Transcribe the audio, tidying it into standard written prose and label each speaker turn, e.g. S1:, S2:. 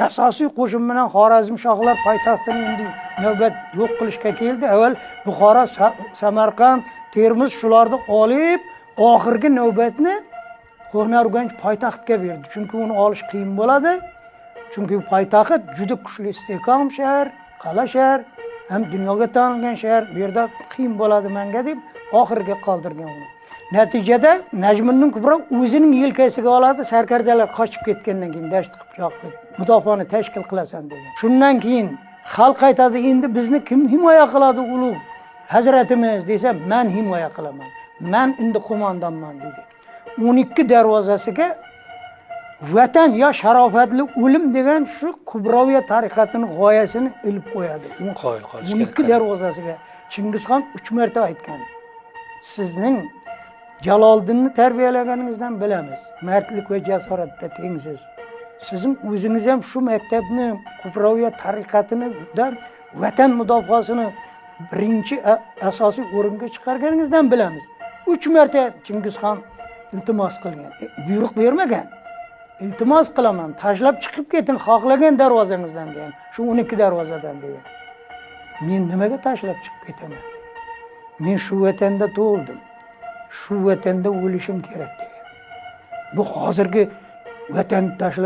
S1: Asosiy qo'shin bilan Xorazm shohlar poytaxtini endi navbat yo'q qilishga keldi. Avval Buxoro, Samarqand, Termiz shularni olib, oxirgi navbatni Qo'rg'on Urganch poytaxtga berdi. Chunki uni olish qiyin bo'ladi. Chunki poytaxt juda kuchli istehkom shahar, qala shahar, ham dunyoga tanilgan shahar. Bu yerda qiyin bo'ladi menga deb oxirga qoldirgan uni. Natijada Najmiddin Kubro o'zining yelkasiga oladi, sarkardalar qochib ketgandan keyin dasht qilib mudofaani tashkil qilasan degan. Shundan keyin xalq aytadi, endi bizni kim himoya qiladi ulug' hazratimiz desa, men himoya qilaman. Men endi qo'mondonman dedi. 12 darvozasiga vatan yo sharofatli o'lim degan shu Kubroviya tariqatining g'oyasini ilib qo'yadi. 12 darvozasiga Chingizxon 3 marta aytgan. Sizning Jaloliddinni tarbiyalaganingizdan bilamiz. Mardlik va jasoratda tengsiz. Sizning o'zingiz ham shu maktabni, Kubroviya tariqatini da vatan mudofaasini birinchi asosiy o'ringa chiqarganingizdan bilamiz. 3 marta Chingizxon iltimos qilgan. Buyruq bermagan. Iltimos qilaman, tashlab chiqib keting xohlagan darvozangizdan degan. Shu 12 darvozadan degan. Men nimaga tashlab chiqib ketaman? Men shu vatanda tug'ildim. Shu vatanda o'lishim kerak degan. Bu hozirgi vatanni tashlab